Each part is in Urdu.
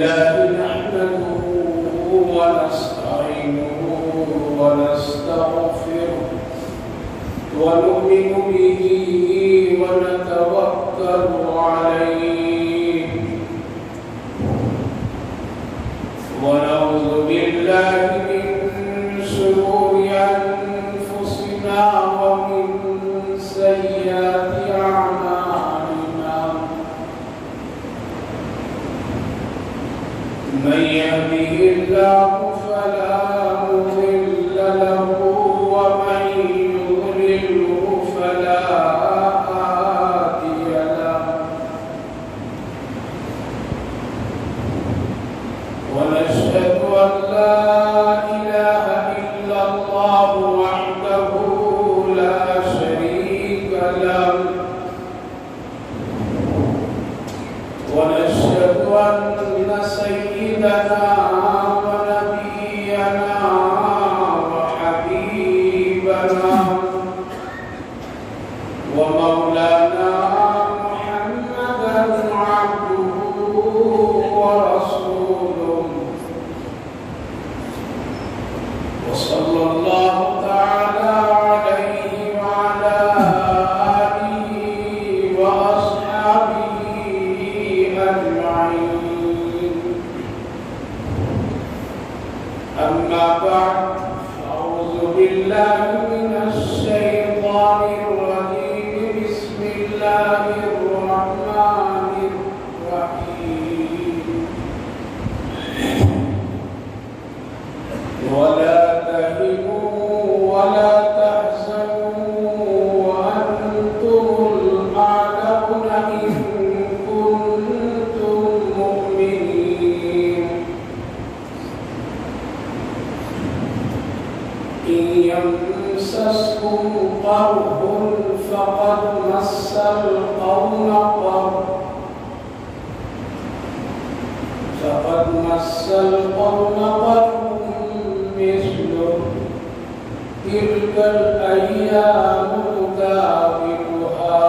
لله نحمده ونستعينه ونستغفره ونؤمن به ونتوكل عليه ونعوذ بالله من شرور أنفسنا ومن سيئات أعمالنا من يهده الله فلا مضل له ومن يضلله فلا هادي له ونشهد أن لا إله إلا الله وحده لا شريك له ونشهد أن سيدنا ونبينا وحبيبنا ومولانا محمدا عبده ورسوله وصلى الله تعالى عليه وعلى آله وأصحابه أجمعين. أما بعد أعوذ بالله من الشيطان الرجيم بسم الله الرحمن الرحيم ولا تهنوا ولا تحزنوا وأنتم الأعلون إن كنتم مؤمنين إن يمسسكم قرح فقد مس القوم قرح مثله تلك الأيام نداولها.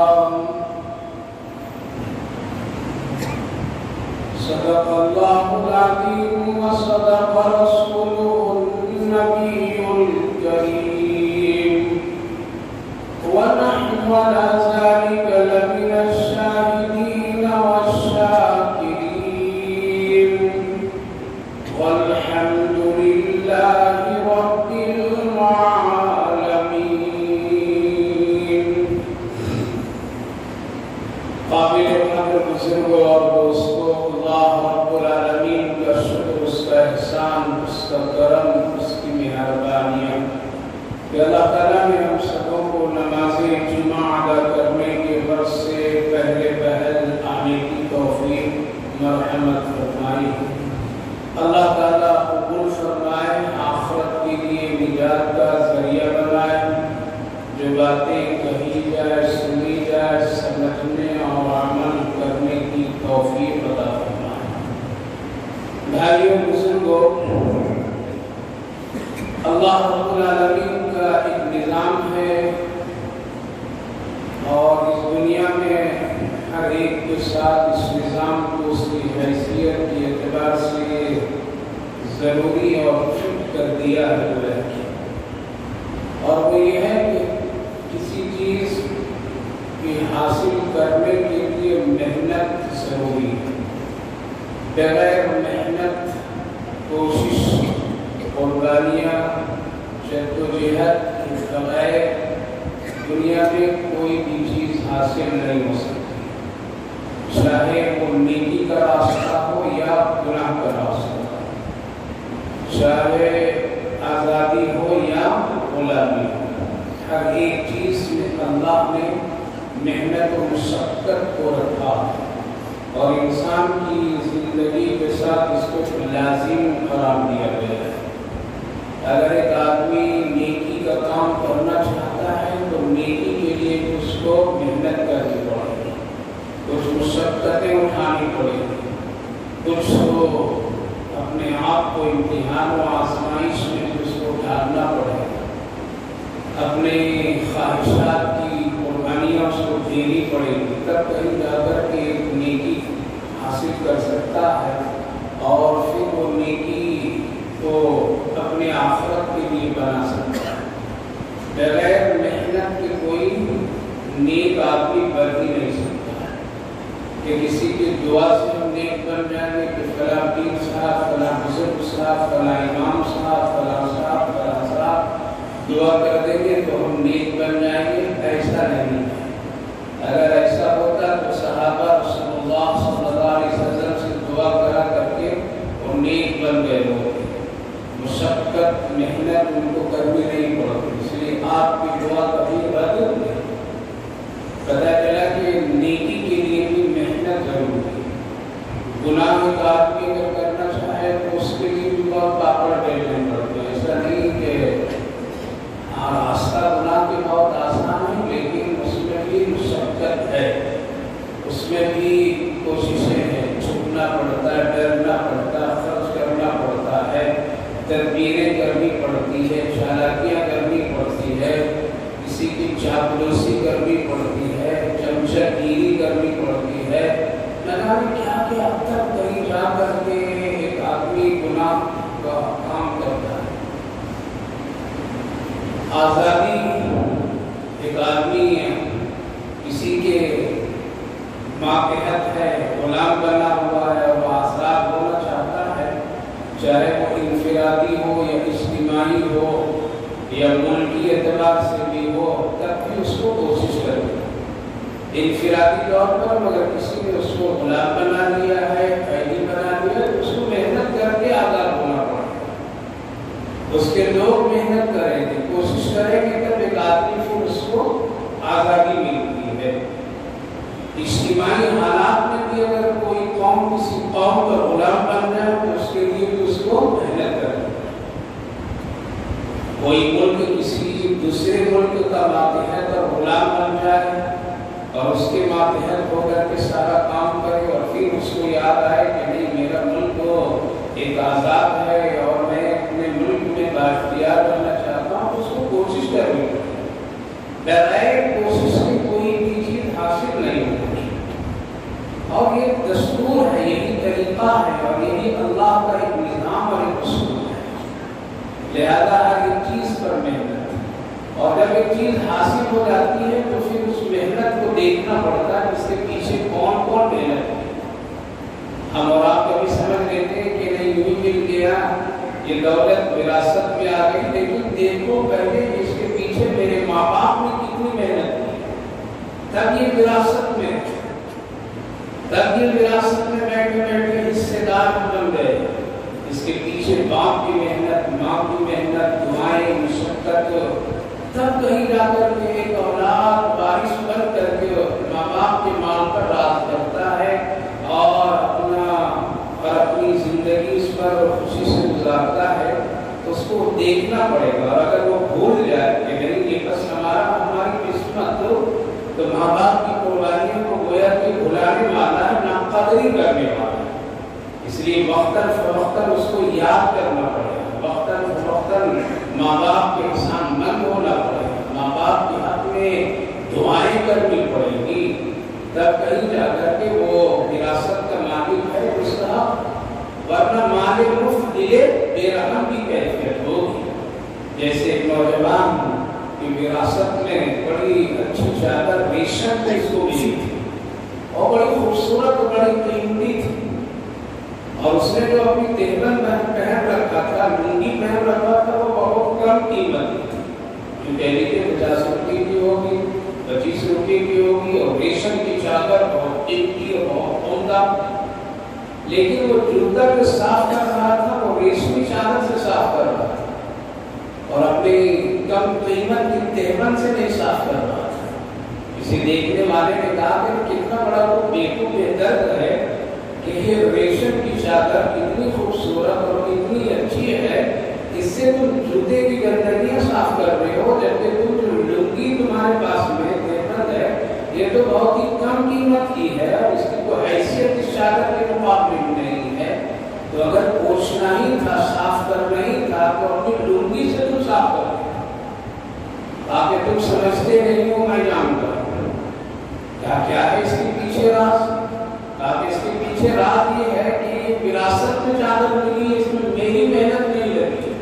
صدق الله العظيم وصدق رسوله النبي الكريم ونحن على ذلك لمن الشاهدين والشاكرين والحمد لله رب العالمين. قابل قدر بزرگوں اور دوستوں، اللہ رب العالمین کا شکر، اس کا احسان، اس کا کرم، اس کی مہربانیاں کہ اللہ تعالیٰ نے ہم سبوں کو نماز جمعہ ادا کرنے کے وقت سے پہلے پہل آنے کی توفیق مرحمت فرمائی. اللہ تعالیٰ قبول فرمائے، آخرت کے لیے نجات کا ذریعہ بنائے. جو باتیں کہی جائے، سنی جائے، سمجھنے اور عمل کرنے کی توفیق عطا فرمائے. بھائیوں بزرگوں، اللہ رب العالمین کا ایک نظام ہے اور اس دنیا میں ہر ایک کے ساتھ اس نظام کو اس کی حیثیت کے اعتبار سے ضروری اور فٹ کر دیا ہوا ہے. اور وہ یہ ہے کہ کسی چیز کی حاصل کرنے کے لیے محنت ضروری ہے. بغیر محنت، کوشش، قربانیاں، جدوجہد کے بغیر دنیا میں کوئی بھی چیز حاصل نہیں ہو سکتی. چاہے وہ نیکی کا راستہ ہو یا گناہ کا راستہ ہو، چاہے آزادی ہو یا غلامی ہو، ہر ایک چیز میں اللہ نے محنت و مشقت کو رکھا اور انسان کی زندگی کے ساتھ اس کو لازم قرار دیا گیا ہے. اگر ایک آدمی نیکی کا کام کرنا چاہتا ہے تو نیکی کے لیے اس کو محنت کرنی پڑے گی، کچھ مشقتیں اٹھانی پڑے گی، کچھ کو اپنے آپ کو امتحان و آزمائش میں اس کو ڈالنا پڑے گا، اپنے خواہشات کی قربانیاں اس کو دینی پڑے گی، تب کہیں جا کر کے ایک نیکی حاصل کر سکتا ہے اور پھر وہ نیکی کو اپنے آخرت کے لیے بنا سکتا ہے۔ بغیر محنت کے کوئی نیک آدمی بن ہی نہیں سکتا کہ کسی کی دعا سے ہم نیک بن جائیں گے کہ فلاں پیر صاحب، فلاں بزرگ صاحب، فلاں امام صاحب، فلاں صاحب، فلاں صاحب دعا کر دیں گے تو ہم نیک بن جائیں گے۔ ایسا نہیں ہے۔ اگر ایسا ہوتا تو صحابہ رسول اللہ صلی اللہ علیہ وسلم سے دعا کرا کر کے وہ نیک بن گئے ہوتے۔ مشقت محنت ان کو کرنی نہیں پڑتی، اس لیے آپ کی دعا کبھی رد نہیں۔ پتہ چلا کہ نیکی کے لیے بھی محنت ضروری ہے۔ گناہ کا آدمی اگر کرنا چاہے تو اس کے لیے بھی بہت پاپڑ بیلنے پڑتے ہیں۔ ایسا نہیں کہ راستہ گناہ کے بہت آسان ہے، لیکن اس میں بھی مشقت ہے، اس میں بھی کوششیں ہیں، چھپنا پڑتا ہے، ڈرنا پڑتا ہے، خرچ کرنا پڑتا ہے، تدبیریں کرنی پڑتی ہے، چالاکیاں کرنی پڑتی ہے، کسی کی چاپلوسی کرنی پڑتی ہے، چمچہ گیری کرنی پڑتی ہے، نہ جانے کیا کہ اب تک کہیں جا کر کے ایک آدمی گناہ کا کام کرتا ہے۔ آزادی، ایک آدمی کسی کے ماتحت ہے، غلام بنا ہوا ہے اور وہ آزاد ہونا چاہتا ہے، چاہے وہ انفرادی ہو یا اجتماعی ہو یا ملکی اعتبار سے بھی ہو، تب بھی اس کو کوشش کرے۔ انفرادی طور پر مگر کسی نے اس کو غلام بنا لیا ہے، قیدی بنا لیا ہے، تو اس کو محنت کر کے آزاد ہونا پڑتا ہے۔ اس کے لوگ محنت کریں گے، کوشش کریں گے، تب ایک آدمی پھر اس کو آزادی ملتی ہے۔ اجتماعی حالات میں بھی اگر کوئی قوم کسی قوم کا غلام بن جائے تو اس کے لیے بھی اس کو محنت کریں گے۔ کوئی ملک کسی دوسرے ملک کا ماتحت اور غلام بن جائے اور اس کے ماتحت ہو کر کے سارا کام کرے اور پھر اس کو یاد آئے کہ نہیں، میرا ملک تو ایک آزاد ہے اور میں اپنے ملک میں بااختیار بننا چاہتا ہوں، اس کو کوشش کرنی پڑے۔ بغیر کوشش سے کوئی بھی چیز حاصل نہیں ہوتی، اور یہ دستور ہے، یہی طریقہ ہے، اور یہی اللہ کا ایک نظام اور ایک اصول ہے۔ لہذا ہر ایک چیز پر محنت، اور جب ایک چیز حاصل ہو جاتی ہے تو پھر اس محنت کو دیکھنا پڑتا ہے اس کے پیچھے کون کون محنت ہے۔ ہم اور آپ کبھی سمجھ لیتے ہیں کہ نہیں، یوں مل گیا، یہ دولت وراثت میں آ گئی، لیکن دیکھو پہلے اس کے پیچھے میرے ماں باپ نے کتنی محنت کی، تب یہ وراثت میں بیٹھے بیٹھے حصے دار بن گئے۔ اس کے پیچھے باپ کی محنت، ماں کی محنت، دعائیں، مشقت، تب کہیں جا کر کے ایک اولاد بارش بن کر کے ماں باپ کے مال پر راز کرتا ہے اور اپنی زندگی اس پر خوشی سے گزارتا ہے، تو اس کو دیکھنا پڑے گا۔ اور اگر وہ بھول جائے کہ نہیں یہ بس ہماری قسمت تو ماں باپ کی قربانیوں کو گویا کہ بھلانے والا ہے، ناقدری کرنے والا ہے۔ اس لیے وقتاً فوقتاً اس کو یاد کرنا پڑے گا، وقتاً فوقتاً ماں باپ کے احسان مند ہونا پڑے گا، ماں باپ کے حق میں دعائیں کرنی پڑے گی، تب کہیں جا کر کے وہ وراثت کا مالک ہے اس کا، ورنہ مال مفت دلے بے رحم کی کیفیت ہوگی۔ جیسے ایک نوجوان کی وراثت میں بڑی اچھی چادر ریشم کی اس کو ملی تھی اور بڑی خوبصورت اور بڑی قیمتی تھی، اور اس نے جو اپنی تہبند پہن رکھا تھا، لنگی پہن رکھا تھا، وہ بہت کم قیمت تھی، جو پہلے کے 50 روپے کی ہوگی، 25 روپے کی ہوگی، اور ریشم کی چادر بہت قیمتی اور بہت عمدہ۔ لیکن وہ جوتا جو صاف کر رہا تھا وہ ریشمی چادر سے صاف کر رہا تھا، اور اپنی کم قیمت کی تہبند سے نہیں صاف کر رہا تھا۔ کسی دیکھنے والے نے کہا کہ کتنا بڑا وہ بیٹو بے درد ہے کہ یہ ریشم کی چادر اتنی خوبصورت اور اتنی اچھی ہے، اس سے تم جوتے کی گندگیاں صاف کر رہے ہو، جبکہ تم جو لنگی تمہارے پاس میں تہبند ہے یہ تو بہت ہی کم قیمت کی ہے اور اس کی کوئی حیثیت اس چادر کے مقابلے میں نہیں ہے، تو اگر پوچھنا ہی تھا، صاف کرنا ہی تھا، تو اپنی لنگی سے تم صاف کر دیں۔ تاکہ تم سمجھتے نہیں ہو، میں جانتا ہوں کیا ہے اس کے پیچھے راز۔ تاکہ اس کے پیچھے راز یہ ہے کہ وراثت میں چادر ملی ہے، اس میں میری محنت نہیں لگی،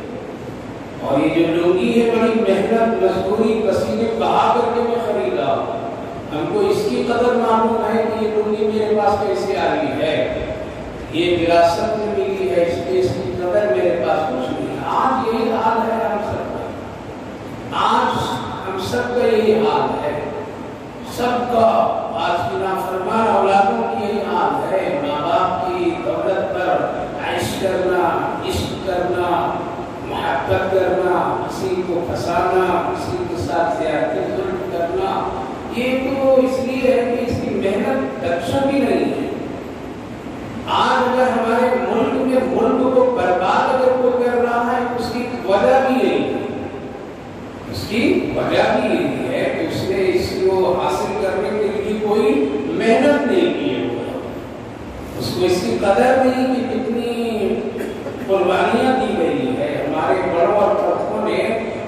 اور یہ جو لنگی ہے بڑی محنت مزدوری پسینے بہا کر کے میں خریدا، ہم کو اس کی قدر معلوم ہے کہ یہ لنگی میرے پاس کیسے آ رہی ہے، یہ وراثت میں ملی ہے، اس کی قدر میرے پاس کچھ نہیں ہے۔ آج یہی حال ہے ہم سب کا، آج ہم سب کا یہی حال ہے، سب کا آج کی نافرمان اولادوں کی یہی حال ہے، ماں باپ کی دولت پر عیش کرنا، عشق کرنا، محبت کرنا، کسی کو پھنسانا، کسی کے ساتھ زیادتی ظلم کرنا، یہ تو اس لیے ہے کہ اس کی محنت اچھا بھی نہیں ہے۔ آج اگر ہمارے ملک میں ملک کو برباد اگر کوئی کر رہا ہے اس کی وجہ بھی یہی ہے، اس کی وجہ بھی یہی ہے کہ اس نے اس کو حاصل کرنے کے لیے کوئی محنت نہیں کی ہے، اس کو اس کی قدر نہیں کہ کتنی قربانیاں دی گئی ہے، ہمارے بڑوں اور بڑوں نے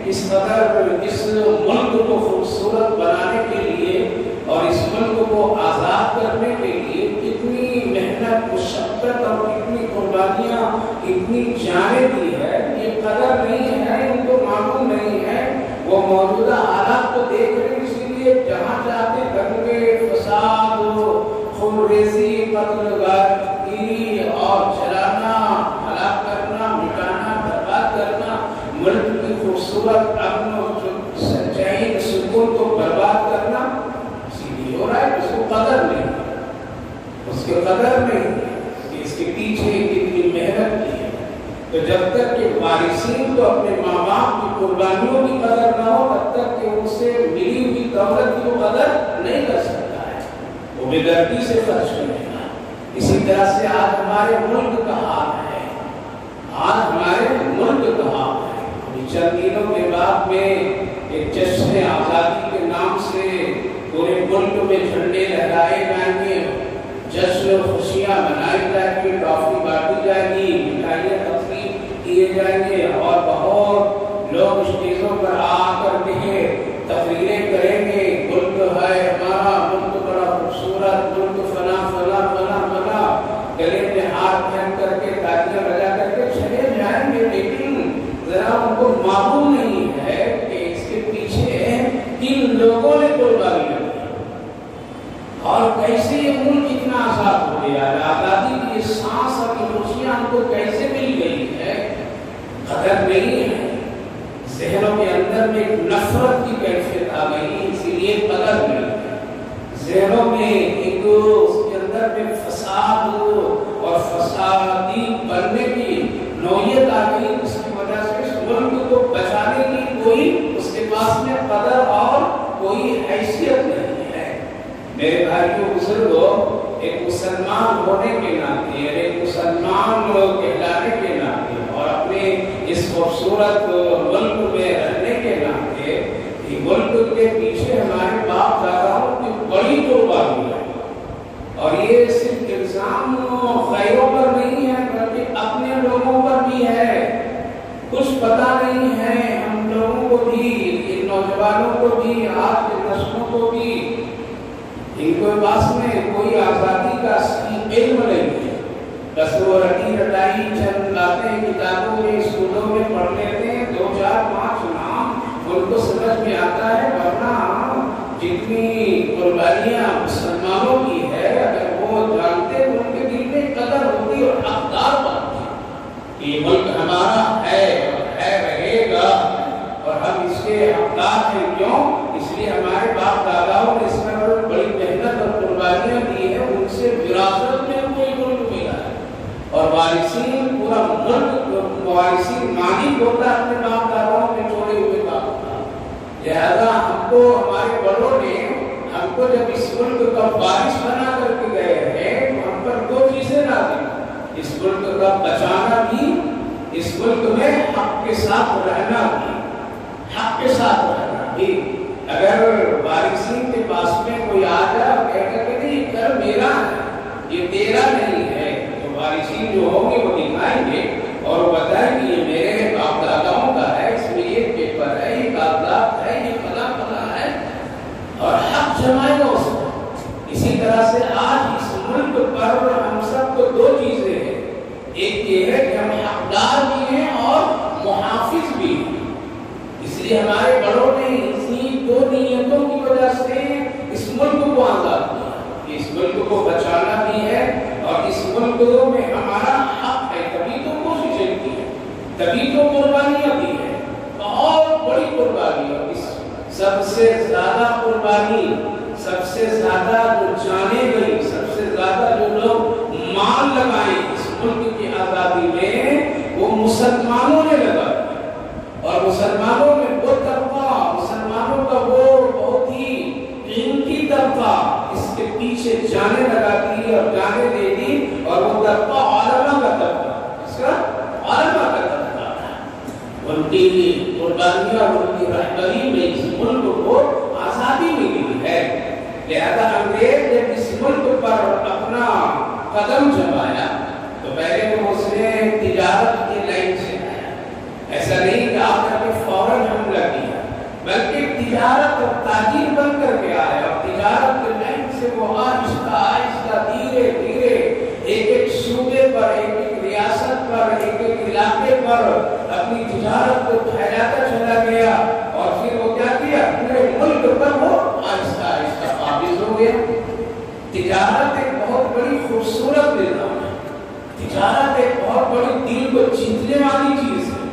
اس قدر اس ملک کو خوبصورت بنانے کے لیے اور اس ملک کو آزاد کرنے کے لیے کتنی محنت مشقت اور کتنی قربانیاں کتنی جانیں دی ہے، یہ قدر نہیں ہے، ان کو معلوم نہیں ہے، وہ موجودہ حالات کو دیکھ رہے ہیں، اسی لیے جہاں چاہتے دنگے فساد خون ریزی قتل گیری اور جلانا ہلاک کرنا مٹانا برباد کرنا ملک کی خوبصورت امن و چین سکون کو برباد کرنا اسی لیے ہو رہا ہے، اس کو قدر نہیں، اس کے قدر نہیں کہ اس کے پیچھے کتنی محنت کی ہے۔ تو جب تک کہ وارثین کو اپنے ماں باپ کی قربانیوں کی قدر نہ ہو تب تک کہ ان سے ملی ہوئی دولت کی قدر نہیں کر سکتا ہے، وہ بے دردی سے خرچ کرے گا۔ اسی طرح سے آج ہمارے ملک کا حال ہے، آج ہمارے ملک کا حال ہے۔ چند دنوں کے بعد میں ایک جشن آزادی کے نام سے پورے ملک میں جھنڈے لہرائے جائیں گے، جشن خوشیاں منائی جائیں گی، ٹافی بانٹی جائے گی، مٹھائیاں تقسیم کیے جائیں گے، اور بہت لوگ اسٹیجوں پر آ کر کے تقریریں کریں گے، ملک ہے ہمارا، ملک بڑا خوبصورت، ملک فلاں فلاں فلاں فلاں، گلے میں ہاتھ پھین کر کے تالیاں بجا کر کے چلے جائیں گے، لیکن ذرا ان کو معلوم نہیں ہے کہ اس کے پیچھے کن لوگوں نے قربانی دی اور کیسے یہ ملک اتنا آزاد ہو گیا ہے، آزادی کی سانس اور خوشیاں ان کو کیسے مل گئی ہے، قدر نہیں ہے، ذہنوں کے اندر میں نفرت کی کیفیت آ گئی، اسی لیے قدر نہیں ہے، ذہنوں میں ایک اس کے اندر میں فساد اور فسادی بننے کی نوعیت آ گئی، اس کی وجہ سے اس ملک کو بچانے کی کوئی اس کے پاس میں قدر اور کوئی حیثیت نہیں ہے۔ میرے بھائیوں بزرگوں، ایک مسلمان ہونے کے ناطے، ایک مسلمان کہلانے کے ناطے اور اپنے اس خوبصورت ملک میں رہنے کے ناطے ملک کے پیچھے ہمارے باپ داداؤں کی بڑی قربانی ہے، اور یہ صرف الزام غیروں پر نہیں ہے بلکہ اپنے لوگوں پر بھی ہے۔ کچھ پتہ نہیں ہے ہم لوگوں کو بھی، ان نوجوانوں کو بھی، آج کے نسلوں کو بھی، ان کے پاس میں کوئی آزادی کا علم نہیں ہے، بس وہ رٹی رٹائی چند باتیں کتابوں میں اسکولوں میں پڑھ لیتے ہیں، 2 4 5 نام ان کو سمجھ میں آتا ہے، ورنہ جتنی قربانیاں مسلمانوں کی ہے اگر وہ جانتے تو ان کے دل میں قدر ہوتی اور حقدار بنتی کہ یہ ملک ہمارا ہے اور ہے رہے گا اور ہم اس کے حقدار ہیں۔ کیوں؟ اس لیے ہمارے باپ داداؤں نے اس میں بڑی محنت اور قربانیاں دی ہیں، ان سے وراثت میں کوئی ملک ملا ہے، اور وارثین پورا ملک وارثین مالک ہوتا ہے اپنے باپ داداؤں میں چھوڑے ہوئے باپ کا۔ لہذا ہم کو ہمارے بڑوں نے ہم کو جب اس ملک کا وارث بنا کر کے گئے ہیں تو ہم پر 2 چیزیں لازم، اس ملک کا بچانا بھی، اس ملک میں حق کے ساتھ رہنا بھی، حق کے ساتھ رہنا بھی۔ اگر وارثین کے پاس میں کوئی آ جائے اور کہے کہ نہیں گھر میرا ہے یہ تیرا نہیں ہے، تو وارثین جو ہوں گے وہ دکھائیں گے اور وہ بتائیں کہ یہ میرے باپ داداؤں کا ہے، اس میں یہ پیپر ہے، یہ کاغذات ہے، یہ فلاں فلاں ہے، اور حق جمائے گا اس کو۔ اسی طرح سے آج اس ملک پر ہم سب کو 2 چیزیں ہیں، ایک یہ ہے کہ ہم حقدار بھی ہیں اور محافظ بھی ہیں. اس لیے ہمارے بڑوں نے اسی دو نیتوں کی وجہ سے اس ملک کو آزاد کیا کہ اس ملک کو بچانا بھی ہے اور اس ملک میں ہمارا حق ہے. تبھی تو کوششیں کی ہے, تبھی تو قربانیاں دی ہے, بہت بڑی قربانی. اور اس سب سے زیادہ قربانی, سب سے زیادہ جو جانے گئی, سب سے زیادہ جو لوگ مال لگائے اس ملک کی آزادی میں, وہ مسلمانوں نے لگا. اور مسلمانوں میں وہ طبقہ, مسلمانوں کا وہ بہت ہی قیمتی طبقہ اس کے پیچھے جانے لگا دی اور جانے دے دی, اور وہ طبقہ علماء کا طبقہ, اس کا علماء کا طبقہ تھا. ان کی قربانیاں اور ان کی رہبری میں اس ملک کو آزادی ملی ہے. لہذا انگریز جب اس ملک پر اپنا قدم جمایا تو پہلے تو اس نے تجارت کی لائن سے آیا. ایسا نہیں کہ آ کر کے فوراً حملہ کیا, بلکہ تجارت اور تاجر بن کر کے آیا. اور تجارت کی لائن سے وہ آہستہ آہستہ دھیرے دھیرے ایک ایک صوبے پر, ایک ایک ریاست پر, ایک ایک علاقے پر اپنی تجارت کو پھیلاتا چلا گیا. اور پھر وہ کیا کیا, پورے ملک پر وہ آہستہ آہستہ قابض ہو گیا. تجارت ایک بہت بڑی خوبصورت نظام ہے. تجارت ایک بہت بڑی دل کو جیتنے والی چیز ہے.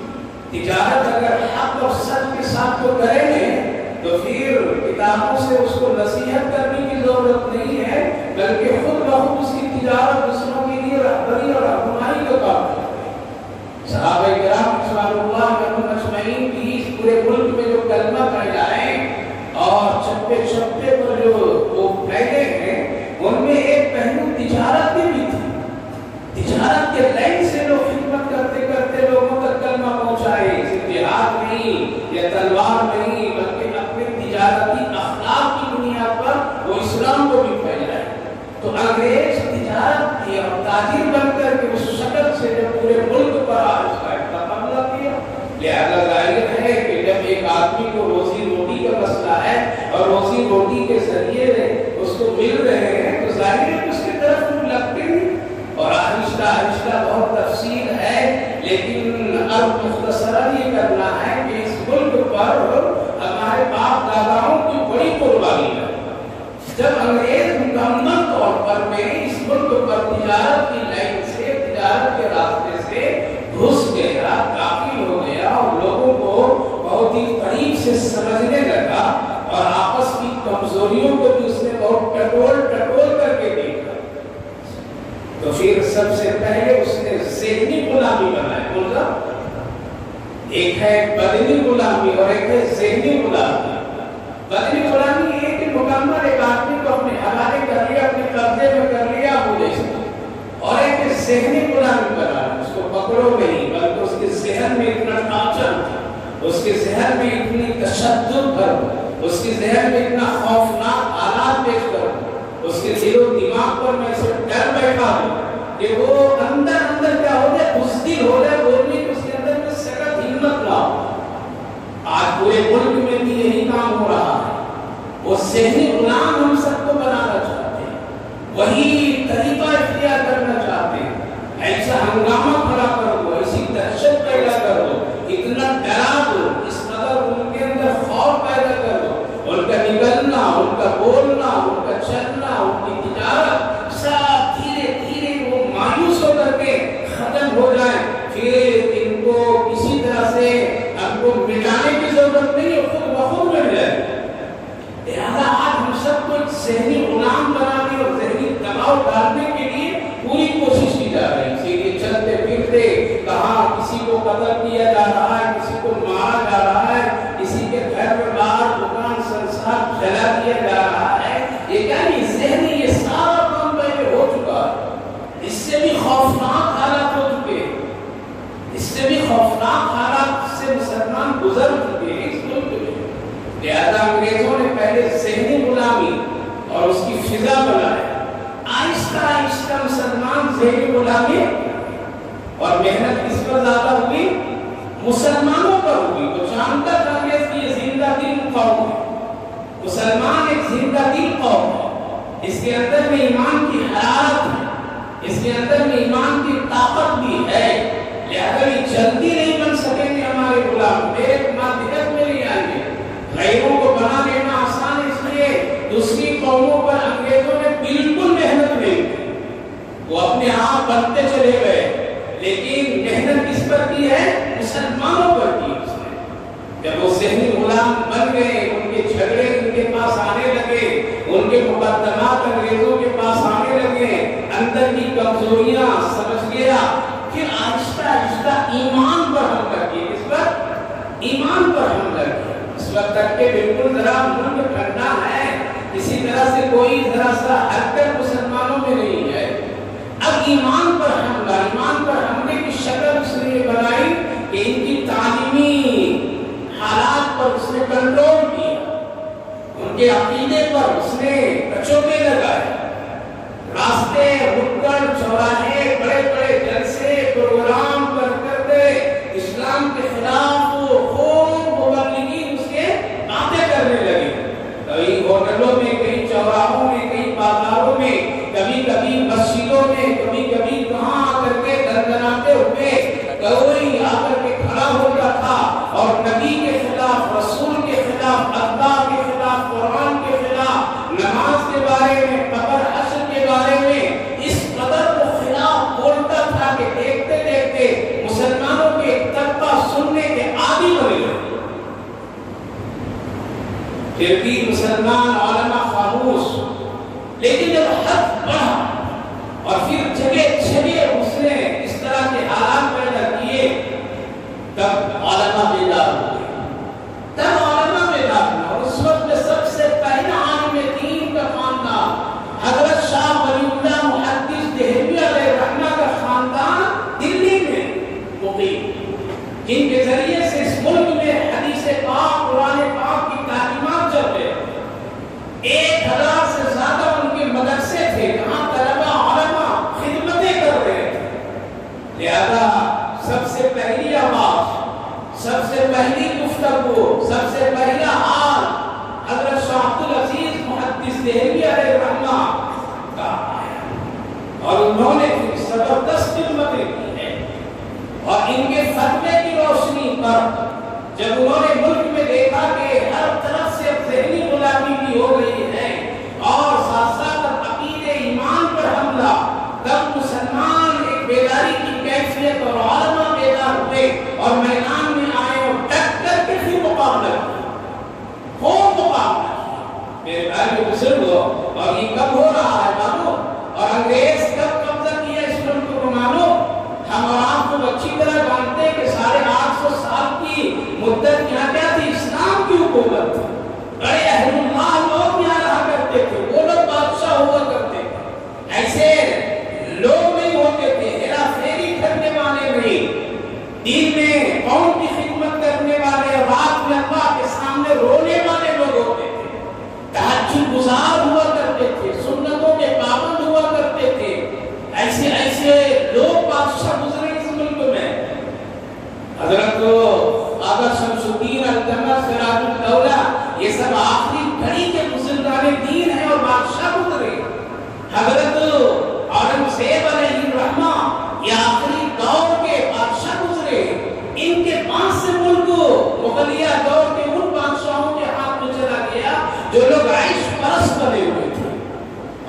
تجارت اگر حق اور سچ کے ساتھ کو کریں گے تو پھر کتابوں سے اس کو نصیحت کرنے کی ضرورت نہیں ہے, بلکہ خود بخود اس کی تجارت دوسروں کے لیے رہبری اور رہنمائی کا کام ہے. صحابہ کرام رضوان اللہ عنہم اجمعین بھی اس پورے ملک میں جو کلمہ پھیلائے اور چپے چپے پر جو وہ پھیلے ہیں, ان میں ایک پہلو تجارت بھی تھی. تجارت کے لائن سے لوگ خدمت کرتے کرتے لوگوں تک کلمہ پہنچائے. صرف جہاد نہیں یا تلوار نہیں, بلکہ اپنے تجارتی اخلاق کی بنیاد پر وہ اسلام کو بھی پھیلائے. تو انگریز تجارت کی اور تاجر بن کر کے اس شکل سے جب پورے ملک پر آج کا حملہ کیا, لہذا ظاہر ہے کہ جب ایک آدمی کو روزی روٹی کا مسئلہ ہے اور روزی روٹی کے ذریعے اس کو مل رہے ہیں, تو ظاہر ہے کہ اس کی طرف وہ لگتے ہیں. اور آہستہ آہستہ بہت تفصیل ہے, لیکن اب مختصراً یہ کرنا ہے کہ اس ملک پر ہمارے باپ داداؤں کی بڑی قربانی ہے. جب انگریز مکمل طور پر میں اس ملک پر تجارت کی لائن سے, تجارت کے راستے سے گھس گیا, داخل ہو گیا اور لوگوں کو بہت ہی قریب سے سمجھنے لگا اور آپس کی کمزوریوں کو بھی اس نے بہت ٹٹول کر کے دیکھا, تو پھر سب سے پہلے اس نے ذہنی غلامی بنایا. بولا ایک ہے بدنی غلامی اور ایک ہے ذہنی غلامی. بدنی غلامی یہ کہ مکمل ایک آدمی کو اپنے حوالے کر لیا, اپنے قبضے میں کر لیا مجھے, اور ایک ذہنی غلامی بنانا. اس کو پکڑو نہیں, بلکہ اس کے ذہن میں اتنا ٹارچر, اس کے ذہن میں اتنی تشدد کرو, اس کے ذہن میں اتنا خوفناک حالات پیش کرو, اس کے دل و دماغ پر میں سے ڈر بیٹھا ہوں کہ وہ اندر اندر کیا ہو جائے, بزدل ہو جائے, بولنے کی اس کے اندر میں سخت ہمت نہ ہو. آج پورے ملک میں بھی یہی کام ہو رہا ہے. وہ ذہنی غلام ہم سب کو بنانا چاہتے ہیں, وہی طریقہ اختیار کرنا چاہتے ہیں. ایسا ہنگامہ کھڑا کر دو, ایسی دہشت پیدا کر دو, اتنا ڈرا دو, اس قدر ان کے اندر خوف پیدا کر دو, ان کا نکلنا, ان کا بولنا, ان کا چلنا, ان کی تجارت سب دھیرے دھیرے وہ مایوس ہو کر کے ختم ہو جائے. پھر ان کو کسی طرح سے ہم کو مٹانے کی ضرورت نہیں, خود بخود مل جائے. لہذا آج ہم سب کو ذہنی غلام بنانے اور ذہنی دباؤ ڈالنے کے لیے پوری کوشش کی جا رہی ہے. اسی لیے چلتے پھرتے کہاں کسی کو قتل کیا جا رہا ہے, کسی کو مارا جا رہا ہے, کسی کے گھر میں باہر دکان سنسار جلا دیا جا رہا ہے. یہ کیا نہیں, ذہنی یہ سارا کام پہلے ہو چکا ہے. اس سے بھی خوفناک حالات ہو چکے ہیں, اس سے بھی خوفناک حالات سے مسلمان گزر چکے ہیں اس ملک میں. لہذا انگریزوں نے پہلے ذہنی غلامی اور اس کی فضا بنایا. آہستہ آہستہ مسلمان ذہنی غلامی اور محنت کس پر زیادہ ہوئی, مسلمانوں پر ہوئی. وہ جانتا تھا کہ یہ زندہ دل قوم ہے, مسلمان ایک زندہ دل قوم ہے, اس کے اندر میں ایمان کی حرارت ہے, اس کے اندر میں ایمان کی طاقت بھی ہے، لہذا یہ جلدی نہیں بن سکیں گے ہمارے غلام، میرے مادیت میں نہیں آئیں گے۔ غیروں کو بنا لینا آسان ہے، اس لیے دوسری قوموں پر انگریزوں نے بالکل محنت نہیں کی، وہ اپنے آپ بنتے چلے گئے، لیکن محنت کس پر کی ہے؟ مسلمانوں پر کی۔ جب وہ ذہنی غلام بن گئے، ان کے جھگڑے ان کے پاس آنے لگے، ان کے مقدمات انگریزوں کے پاس آنے لگے، اندر کی کمزوریاں سمجھ گیا، پھر آہستہ آہستہ ایمان پر حملہ کیا۔ اس پر ایمان پر حملہ کیا۔ اس وقت تک کہ بالکل ذرا ملک ٹھنڈا ہے، کسی طرح سے کوئی ذرا سا حرکت مسلمانوں میں نہیں ہے۔ اب ایمان پر حملہ، ایمان پر حملے کی شکل اس نے بنائی کہ ان کی تعلیمی حالات پر اس نے کنٹرول کیا، ان کے عقیدے پر اس نے کچوکے لگائے، راستے رکڑ چوراہے بڑے بڑے جلسے پروگرام کرتے اسلام کے خلاف خوب مبلغین اس کے باتیں کرنے لگے، کئی ہوٹلوں میں، کئی چوراہوں میں، کئی بازاروں میں، کبھی کبھی مسجدوں میں، کبھی کبھی کہاں آ کر کے دردناتے ہوئے کوئی آ کر کے کھڑا ہوتا تھا اور نبی کے خلاف، رسول کے خلاف، اللہ کے خلاف، قرآن کے خلاف، نماز کے بارے میں، قبر حشر کے بارے میں اس قدر وہ خلاف بولتا تھا کہ دیکھتے دیکھتے مسلمانوں کے ایک طبقہ سننے کے عادی بن گئے۔ پھر بھی مسلمان علماء خاموش، لیکن جب حق بڑھا اور پھر جگہ جگہ اس نے اس طرح کے حالات پیدا کیے، تب علماء بیدار ہوئے، تب علماء بیدار ہوئے۔ اور اس وقت میں سب سے پہلا عالم دین کا خاندان حضرت شاہ ولی اللہ محدث دہلوی علیہ رحمہ کا خاندان دلی میں مقیم، جن کے ذریعے سے اس ملک میں حدیث پاک، قرآن پاک کی تعلیمات چل رہے۔ 1000 سے زیادہ ان کے مدرسے تھے جہاں طلبہ علماء خدمتیں کر رہے تھے، لہذا سب سے پہلی آواز، سب سے پہلی گفتگو، سب سے پہلا حال حضرت شاہ عبدالعزیز محدث دہلوی علیہ رحمہ کا آیا، اور انہوں نے زبردست خدمتیں کی ہے۔ اور ان کے فتوے کی روشنی پر جب انہوں نے ملک میں دیکھا کہ ہر طرف سے ذہنی غلامی بھی ہو رہی ہے اور ساتھ ساتھ عقیدے ایمان پر حملہ، تب مسلمان ایک بیداری کی کیفیت اور علماء بیدار ہوئے اور میدان میں آئے اور ڈٹ کر کے پھر مقابلہ کیا، خوب مقابلہ کیا۔ میرے بھائی بزرگوں، اور یہ کب ہو رہا ہے معلوم؟ اور انگریز کب قبضہ کیا اس ملک کو معلوم؟ ہم اور آپ کو اچھی طرح جانتے ہیں کہ 850 سال کی مدت یہاں کیا تھی؟ اسلام کی حکومت تھی، بڑے اہل اللہ لوگ یہاں رہا کرتے تھے، وہ لوگ بادشاہ ہوا کرتے تھے، ایسے لوگ نہیں ہوتے تھے ہیرا پھیری کرنے والے نہیں، دین میں قوم کی خدمت کرنے والے، رات میں اللہ کے سامنے رونے والے لوگ ہوتے تھے، تہجد گزار ہوا کرتے تھے، سنتوں کے پابند ہوا کرتے تھے، ایسے ایسے لوگ بادشاہ گزرے اس ملک میں۔ حضرت آقا شمس الدین التمش سراج الدولہ، یہ سب آخری گھڑی کے بزرگان دین ہیں اور بادشاہ گزرے۔ حضرت اورنگزیب علیہ الرحمہ، یہ آخری دور کے بادشاہ گزرے، ان کے پاس سے ملک مغلیہ دور کے ان بادشاہوں کے ہاتھ میں چلا گیا جو لوگ عیش پرست بنے ہوئے تھے،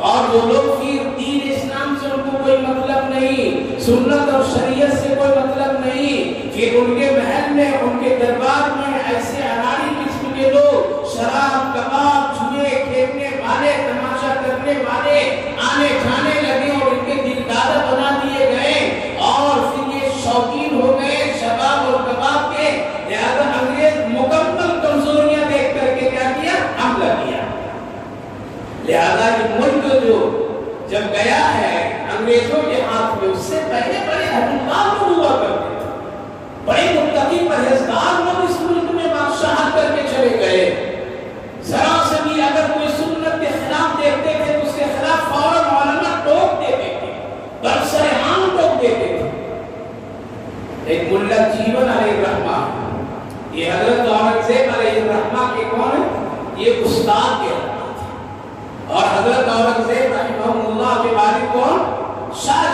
اور جو لوگ پھر دین اسلام سے ان کو کوئی مطلب نہیں، سنت اور شریعت سے کوئی مطلب نہیں، پھر ان کے محل میں، ان کے دربار میں ایسے اناڑی قسم کے لوگ، شراب، کباب، جوئے کھیلنے والے، تماشا کرنے والے آنے جانے لگے اور ان کے دلدادہ بنا دیے گئے، اور پھر یہ شوقین ہو گئے شراب اور کباب کے، لہذا انگریز مکمل کمزوریاں دیکھ کر کے کیا کیا؟ حملہ کیا۔ لہذا یہ ملک جو جب گیا ہے انگریزوں کے ہاتھ میں، اس سے پہلے بڑے حکمران لوگ ہوا کرتے تھے، بڑے متقی پرہیزگار لوگ اس ملک میں بادشاہت کر کے چلے گئے، ذرا سے بھی اگر کوئی سنت کے خلاف دیکھتے تھے تو اس کے خلاف فوراً علماء ٹوک دیتے تھے، برسرعام ٹوک دیتے تھے۔ ایک ملا جیون علیہ الرحمہ، یہ حضرت اورنگزیب علیہ الرحمہ کے کون ہیں؟ یہ استاد کے، اور حضرت اورنگزیب رحمہ اللہ کے والد کون؟ شاہ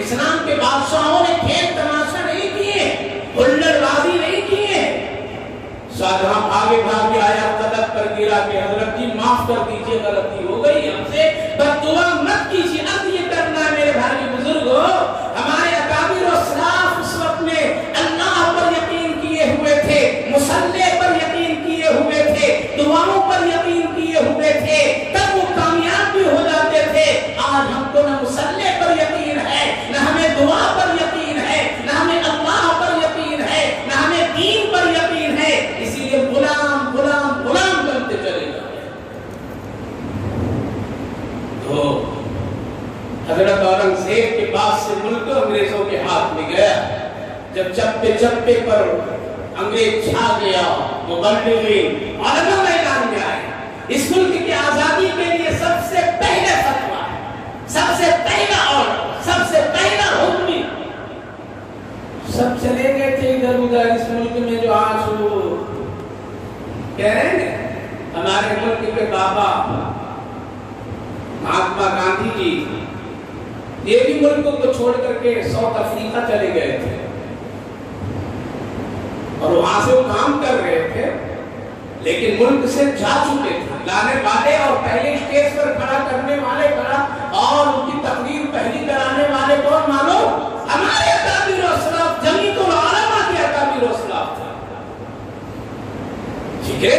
اسلام کے بادشاہوں نے کھیل تماشا نہیں کیے، ہلڑ بازی نہیں کیے۔ شاہجہاں بھاگے بھاگے آیا، قدم پر گرا کہ حضرت جی معاف کر دیجئے، غلطی ہو گئی ہم سے، بس دعا مت کیجیے۔ اب یہ کرنا ہے میرے بھائی بزرگوں، ہمارے اکابر و اسلاف اس وقت میں اللہ پر یقین کیے ہوئے تھے، مصلی پر یقین کیے ہوئے تھے، دعاؤں پر یقین کیے ہوئے تھے، تب وہ کامیاب بھی ہو جاتے تھے۔ آج ہم کو نہ مصلی پر یقین ہے، نہ ہمیں دعا پر یقین ہے، نہ ہمیں اللہ پر یقین ہے، نہ ہمیں دین پر یقین ہے، اسی لیے غلام غلام غلام بنتے چلے جاتے۔ تو حضرت اورنگزیب کے پاس سے ملک انگریزوں کے ہاتھ میں گیا، جب چپے چپے پر انگریز چھا گیا، مبلغین علماء میدان میں آئے۔ اس ملک کی آزادی کے لیے سب سے پہلے فتویٰ، سب سے پہلا آرڈر، سب سے پہلا حکم، سب چلے گئے تھے ادھر ادھر اس ملک میں۔ جو آج وہ کہہ رہے ہیں ہمارے ملک کے بابا مہاتما گاندھی جی، یہ بھی ملک کو چھوڑ کر کے ساؤتھ افریقہ چلے گئے تھے، اور وہاں سے وہ کام کر رہے تھے، لیکن ملک سے جا چکے تھے۔ لانے والے اور پہلے اسٹیج پر کھڑا کرنے والے کھڑا، اور ان کی تقریر پہلی کرانے والے کون معلوم؟ ہمارے اکابر و اسلاف، جمیعت العلماء کے اکابر و اسلاف تھے۔ ٹھیک ہے،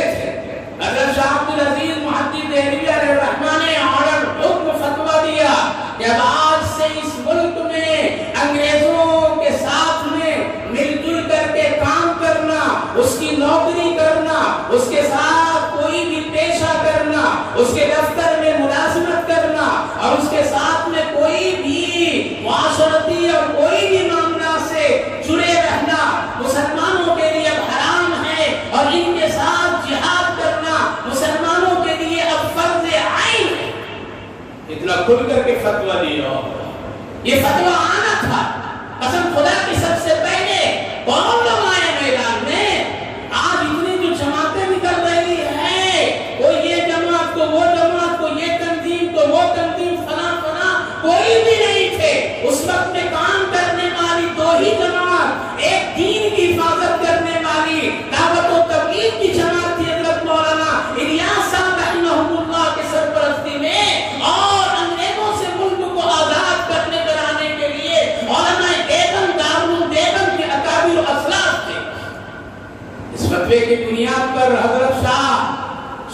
حضرت شاہ عبدالعزیز محدث دہلوی علیہ الرحمہ نے آرڈر حکم فتویٰ دیا کہ اب آج سے اس ملک میں انگریزوں کے ساتھ میں مل جل کر کے کام کرنا، اس کی نوکری کرنا، اس کے ساتھ کوئی بھی پیشہ کرنا، اس کے دفتر میں ملازمت کرنا، اور اس کے ساتھ میں کوئی بھی معاشرتی اور کوئی بھی معاملہ سے جڑے رہنا مسلمانوں کے لیے اب حرام ہے، اور ان کے ساتھ جہاد کرنا مسلمانوں کے لیے اب فرض عین ہے۔ اتنا کھل کر کے فتویٰ دیا، یہ فتویٰ آنا تھا۔ قسم خدا کی سب سے پہلے کون لوگ آئے میدان میں؟ آج اتنی جو جماعتیں نکل رہی ہے، کوئی یہ جماعت کو وہ جماعت کو یہ تنظیم کو وہ تنظیم، فلاں فلاں، کوئی بھی نہیں تھے اس وقت میں کام کرنے والی دو ہی جماعت، ایک دین کی حفاظت کرنے والی دعوت و تبلیغ کی جماعت تھی، حضرت مولانا الیاس صاحب رحمہ اللہ کے سرپرستی میں، اور انگریزوں سے ملک کو آزاد کرنے کرانے کے لیے علماء دیوبند، دارالعلوم دیوبند کے اکابر و اسلاف تھے۔ اس فتوے کی بنیاد پر حضرت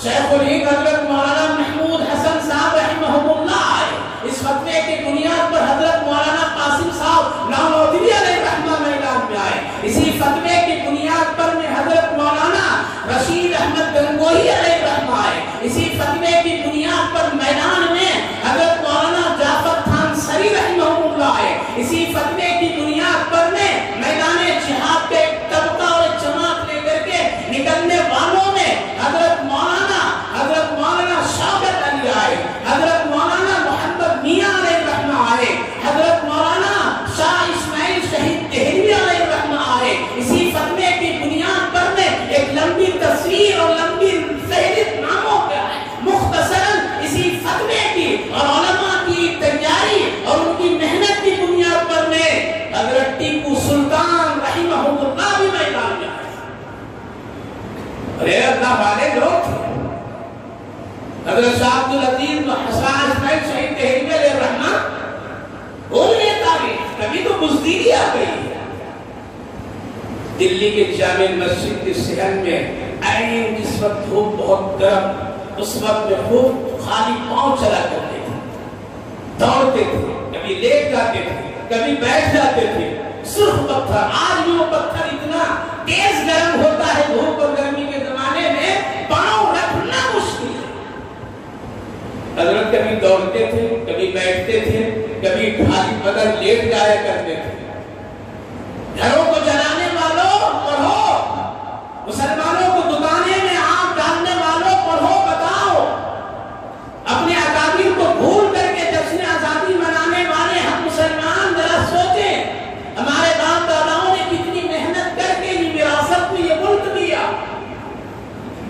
شیخ الہند حضرت مولانا محمود حسن صاحب رحمہ اللہ آئے۔ اس فتوے کی بنیاد پر حضرت مولانا قاسم صاحب نانوتوی علیہ الرحمہ میدان میں آئے۔ اسی فتوے کی بنیاد پر میں حضرت مولانا رشید احمد گنگوہی علیہ الرحمہ آئے۔ اسی فتوے کی بنیاد پر میدان میں حضرت مولانا جعفر خان سری رحمہ اللہ آئے۔ اسی فتوے کی بنیاد پر میں میدان جہاد کے ایک طبقہ اور ایک جماعت لے کر کے نکلنے والوں میں حضرت مولانا شوکت علی آئے، حضرت مولانا محمد میاں علیہ الرحمہ آئے، حضرت مولانا شاہ اسماعیل شہید دہلوی علیہ الرحمہ آئے۔ اسی فتوے کی بنیاد پر میں ایک لمبی تصویر اور لمبی فہرست ناموں کا ہے، مختصراً اسی فتوے کی اور علماء کی تیاری اور ان کی محنت کی بنیاد پر میں حضرت ٹیپو سلطان رحمہ اللہ بھی میدان میں آئے۔ ارے اللہ والے لوگ تھے، حضرت شاہ عبدالعزیز حسن اسماعیل شہید دہلوی علیہ الرحمہ، اور یہ تاریخ کبھی تو بزدلی آ گئی ہے۔ دلی کے جامع مسجد کے صحن میں عین جس وقت دھوپ بہت گرم، اس وقت میں خوب خالی پاؤں چلا کرتے تھے، دوڑتے تھے، کبھی لیٹ جاتے تھے، کبھی بیٹھ جاتے تھے، سرخ پتھر۔ آج بھی وہ پتھر اتنا تیز گرم ہوتا ہے دھوپ اور گرمی کے زمانے میں، پاؤں رکھنا مشکل ہے۔ حضرت کبھی دوڑتے تھے، کبھی بیٹھتے تھے، کبھی خالی بدن لیٹ جایا کرتے تھے۔ گھروں کو جلانے والوں پڑھو، مسلمانوں کو دکانے میں آگ ڈالنے والوں پڑھو، بتاؤ اپنے اکابر کو بھول کر کے جشن آزادی منانے والے ہم مسلمان ذرا سوچیں، ہمارے باپ داداؤں نے کتنی محنت کر کے یہ وراثت میں یہ ملک دیا۔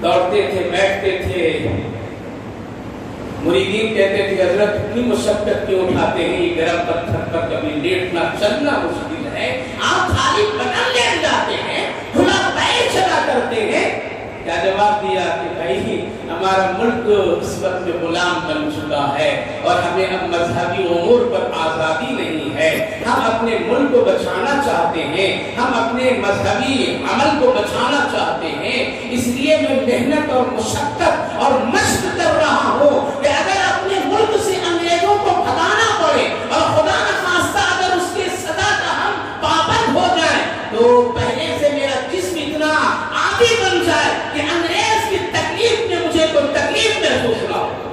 دوڑتے تھے، بیٹھتے تھے، مریدین کہتے تھے حضرت مشقت کیوں اٹھاتے ہیں؟ یہ گرم پتھر پر کبھی لیٹنا چلنا مشکل ہے، آپ خالی بدن لیٹ جاتے ہیں، کھلا پیر چلا کرتے ہیں۔ کیا جواب دیا کہ بھائی ہمارا ملک اس وقت میں غلام بن چکا ہے اور ہمیں اب مذہبی امور پر آزادی نہیں ہے، ہم اپنے ملک کو بچانا چاہتے ہیں، ہم اپنے مذہبی عمل کو بچانا چاہتے ہیں، اس لیے میں محنت اور مشقت اور مشق کر رہا ہوں کہ اگر اپنے ملک سے انگریزوں کو بھگانا پڑے اور خدا نخواستہ اگر اس کے صدا کا ہم پابند ہو جائیں تو پہلے سے میرا جسم اتنا عادی بن جائے کہ انگریز کی تکلیف میں مجھے کوئی تکلیف محسوس نہ ہو۔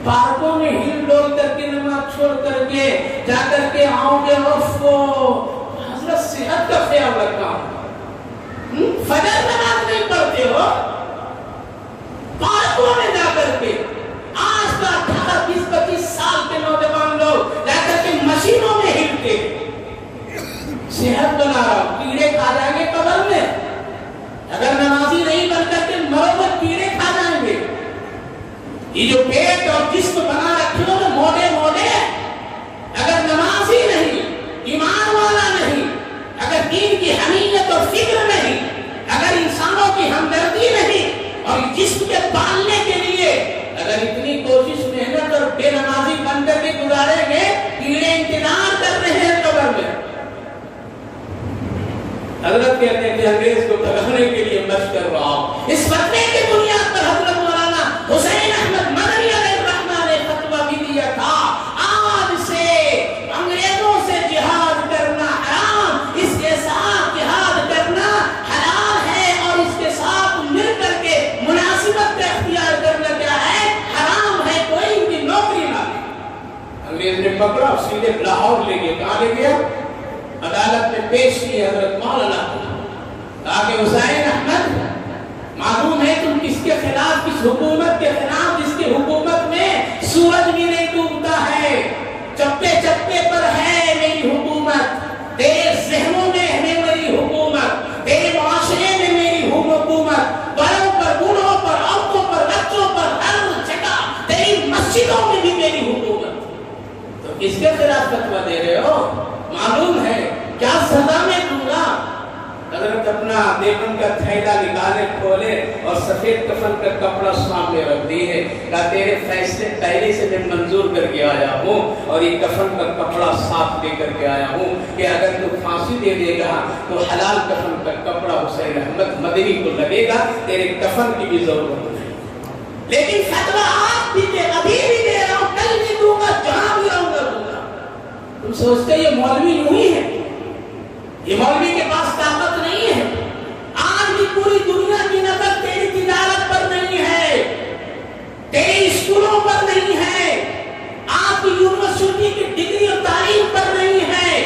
پارکوں میں ہل ڈول کر کے نماز چھوڑ کر کے جا کر کے آؤں گے، حضرت صحت کا خیال رکھنا، فجر نماز نہیں پڑھتے ہو، پارکوں میں جا کر کے آج کا 18-20-25 سال کے نوجوان لوگ جا کر کے مشینوں میں ہلتے، صحت بنا رہا ہوں، کیڑے کھا جائیں گے قبر میں، اگر نمازی نہیں بن کر کے مرو تو کیڑے کھا جائیں گے۔ یہ جو پیٹ اور جسم بنا رکھے ہو نا موڑے موڑے، اگر نمازی نہیں، ایمان والا نہیں، اگر دین کی حمیت اور فکر نہیں، اگر انسانوں کی ہمدردی نہیں اور جسم کے پالنے کے لیے اگر اتنی کوشش محنت اور بے نمازی بن کر کے گزاریں گے، کیڑے انتظار کر رہے ہیں قبر میں۔ حضرت کہتے ہیں کہ انگریز کو بھگانے کے لیے مشق کر رہا ہوں۔ اس فتوے کی بنیاد پر حضرت مولانا حسین احمد مدنی علیہ الرحمہ نے فتویٰ بھی دیا تھا، آج سے انگریزوں سے جہاد کرنا حرام، اس کے ساتھ جہاد کرنا حلال ہے، اور اس کے ساتھ مل کر کے مناسبت کا اختیار کرنا کیا ہے؟ حرام ہے، کوئی ان کی نوکری نہ لے۔ انگریز نے پکڑا، سیدھے لاہور لے گئے، کہاں لے گیا؟ عدالت میں پیش کی حضرت مولانا کہا کہ حسین احمد، معلوم ہے تم کس کے خلاف، کس حکومت کے خلاف جس کی حکومت میں سورج بھی نہیں ڈوبتا ہے، چپے چپے پر ہے میری حکومت، تیرے ذہنوں میں ہے میری حکومت، تیرے معاشرے میں میری حکومت، بڑوں پر بوڑھوں پر عورتوں پر بچوں پر ہر جگہ تیری مسجدوں میں بھی میری حکومت، تو کس کے خلاف فتویٰ دے رہے ہو؟ معلوم ہے کیا سزا میں دوں گا؟ حضرت اپنا دیوبند کا تھیلا نکالے کھولے اور سفید کفن کا کپڑا سامنے رکھ دیے، کہا تیرے فیصلے پہلے سے میں منظور کر کے آیا ہوں اور یہ کفن کا کپڑا ساتھ لے کر کے آیا ہوں کہ اگر تو پھانسی دے دے گا تو حلال کفن کا کپڑا حسین احمد مدنی کو لگے گا، تیرے کفن کی بھی ضرورت نہیں۔ لیکن فتویٰ آپ بھی دے، ابھی بھی دے رہا ہوں، کل بھی دوں گا، جہاں بھی رہوں گا دوں گا۔ تم سوچتے یہ مولوی یوں ہی ہے؟ یہ مولوی کے پاس طاقت نہیں ہے؟ آج بھی پوری دنیا کی نظر تیری تجارت پر نہیں ہے، تیرے اسکولوں پر نہیں ہے، آپ کی یونیورسٹی کی ڈگری اور تعلیم پر نہیں ہے۔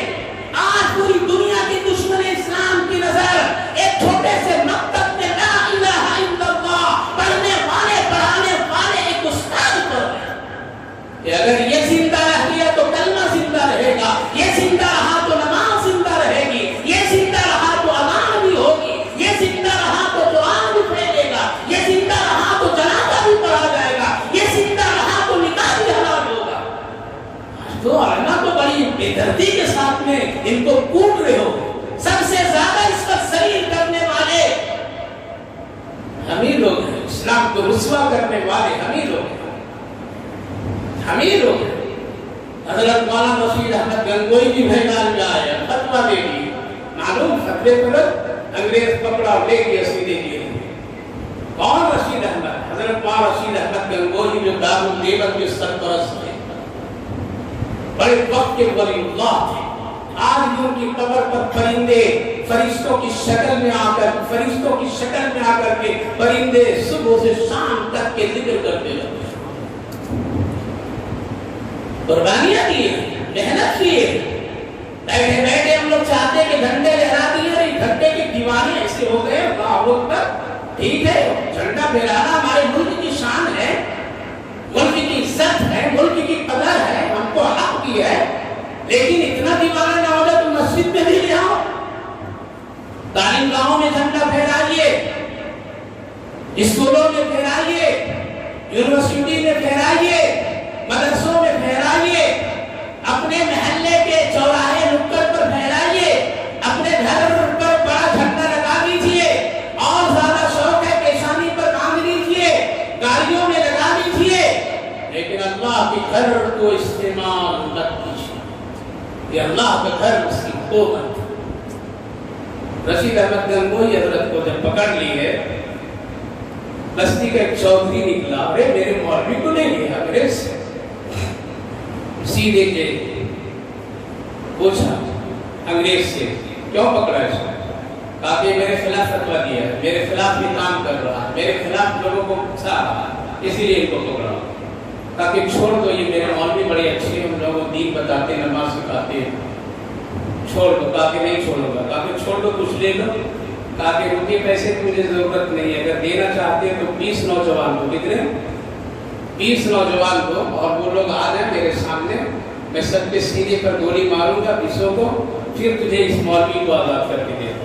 آج پوری دنیا کی دشمن اسلام کی نظر ایک چھوٹے سے مکتب میں لا الہ الا اللہ پڑھنے والے پڑھانے والے ایک استاد پر ہے کہ اگر یہ زندہ رہ گیا تو کلمہ زندہ رہے گا، یہ زندہ رہا تو نماز زندہ رہے گی، یہ زندہ رہا تو اذان بھی ہوگی، یہ زندہ رہا تو قرآن بھی پھیلے گا، یہ زندہ رہا تو جنازہ بھی پڑھا جائے گا، یہ زندہ رہا تو نکاح بھی حلال ہوگا۔ تو علماء تو بڑی بے دردی کے ساتھ میں ان کو کوٹ رہے ہو، سب سے زیادہ اس پر ذلیل کرنے والے ہم ہی لوگ ہیں، اسلام کو رسوا کرنے والے ہم ہی لوگ ہیں، ہم ہی لوگ ہیں۔ حضرت مولانا رشید احمد گنگوئی بھی بھینگال میں آیا، فتویٰ دے دی، معلوم فتوے پر انگریز پکڑا لے گیا سیدھے لیے۔ کون رشید احمد؟ حضرت مولانا رشید احمد گنگوئی جو دارالدیوبند کے سرپرست تھے، بڑے وقت کے ولی اللہ تھے۔ آج بھی ان کی قبر پر پرندے فرشتوں کی شکل میں آ کر کے پرندے صبح سے شام تک کے ذکر کرتے رہتے، قربانیاں دیے، محنت کیے، بیٹھے بیٹھے ہم لوگ چاہتے ہیں کہ جھنڈے لہرا دیے، ارے گھنٹے کے دیوانے ایسے ہو گئے، اللہ اکبر، ٹھیک ہے جھنڈا پھہرانا ہمارے ملک کی شان ہے، ملک کی عزت ہے، ملک کی قدر ہے، ہم کو حق بھی ہے، لیکن اتنا دیوانہ نہ ہو جائے تو مسجد میں بھی لے آؤ، تعلیم گاہوں میں جھنڈا پھہرائیے، اسکولوں میں پھہرائیے، یونیورسٹی میں پھہرائیے، مدرسوں گھر کو استعمال مت کیجیے، یہ اللہ کا گھر اس کی کو مت۔ رشید احمد گنگوئی حضرت کو جب پکڑ لی ہے، بستی کا ایک چودھری نکلا، ارے میرے مولوی کو نہیں لیا انگریز سے، سیدھے کے پوچھا انگریز سے کیوں پکڑا اس کو؟ کہا کہ میرے خلاف فتویٰ دیا ہے، میرے خلاف یہ کام کر رہا ہے، میرے خلاف لوگوں کو اکسا رہا ہے، اسی لیے ان کو پکڑا۔ کہا کہ چھوڑ دو، یہ میرے مولوی بڑے اچھے ہیں، ہم لوگوں کو دین بتاتے ہیں، نماز سکھاتے ہیں، چھوڑ دو۔ کہا کہ نہیں چھوڑوں گا۔ کہا کہ چھوڑ دو، کچھ لے لو۔ کہا کہ روٹی پیسے کی مجھے ضرورت نہیں ہے، اگر دینا چاہتے ہیں تو 20 نوجوان کو، کتنے 20 نوجوان کو، اور وہ لوگ آ جائیں میرے سامنے، میں سب کے سینے پر گولی ماروں گا 20 کو، پھر تجھے اس مولوی کو آزاد کر کے دے دوں۔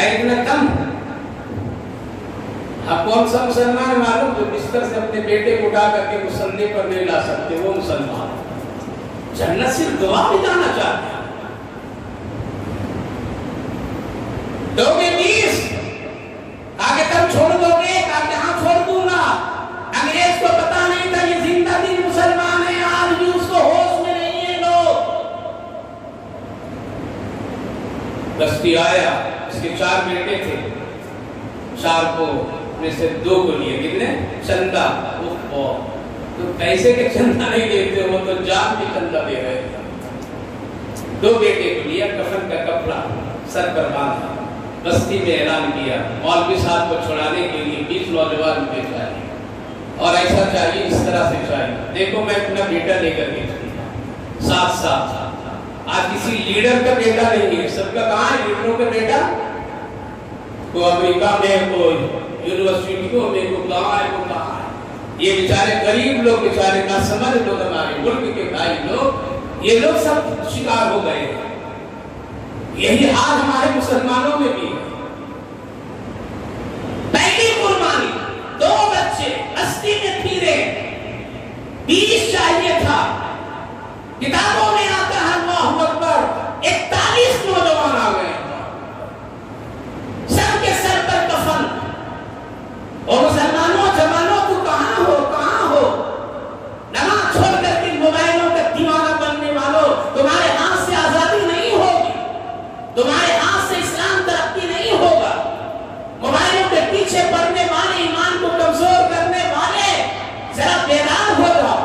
اتنا کم اب کون سا مسلمان معلوم جو بستر سے اپنے بیٹے کو اٹھا کر کے مسلح پر نہیں لا سکتے، وہ مسلمان جنت صرف دعا میں جانا چاہتے ہیں۔ دو گے 20، آگے تم چھوڑ دو گے؟ کہا کہ ہاں چھوڑ دوں گا۔ انگریز کو پتا نہیں تھا یہ زندہ دل مسلمان ہے، آج بھی اس کو ہوش میں نہیں ہے لوگ۔ بستی آیا، اس کے 4 بیٹے تھے، 4 کو میں سے 2 کو لیے، کتنے چندہ، تو پیسے کے چندہ نہیں دیتے، وہ تو جان کے چندہ دے رہے تھے۔ 2 بیٹے کو لیا، کفن کا کپڑا سر پر باندھا، بستی میں اعلان کیا مولوی صاحب کو چھڑانے کے لیے 20 نوجوان مجھے چاہیے، اور ایسا چاہیے، اس طرح سے چاہیے، دیکھو میں اپنا بیٹا لے کر کے چلتا، ساتھ۔ آج کسی لیڈر کا بیٹا نہیں ہے، سب کا کہاں ہے لیڈروں کا بیٹا؟ کوئی امریکہ میں، کوئی یونیورسٹیوں میں، کوئی کہاں ہے، کوئی کہاں ہے۔ یہ بیچارے غریب لوگ، بیچارے ناسمجھ لوگ، ہمارے ملک کے بھائی لوگ، یہ لوگ سب شکار ہو گئے ہیں۔ یہی حال ہمارے مسلمانوں میں بھی ہے۔ پہلی قربانی 2 بچے بستی میں پھرے، 20 چاہیے تھا، کتابوں میں آتا ہے اللہ اکبر 41 نوجوان آ گئے، سب کے سر پر کفن۔ اور مسلمانوں جوانوں تو کہاں ہو، کہاں ہو؟ نماز چھوڑ کر کے موبائلوں کا دیوانہ بننے والوں، تمہارے ہاتھ سے آزادی نہیں ہوگی، تمہارے ہاتھ سے اسلام ترقی نہیں ہوگا۔ موبائلوں کے پیچھے پڑنے والے، ایمان کو کمزور کرنے والے، ذرا بیدار ہو جاؤ،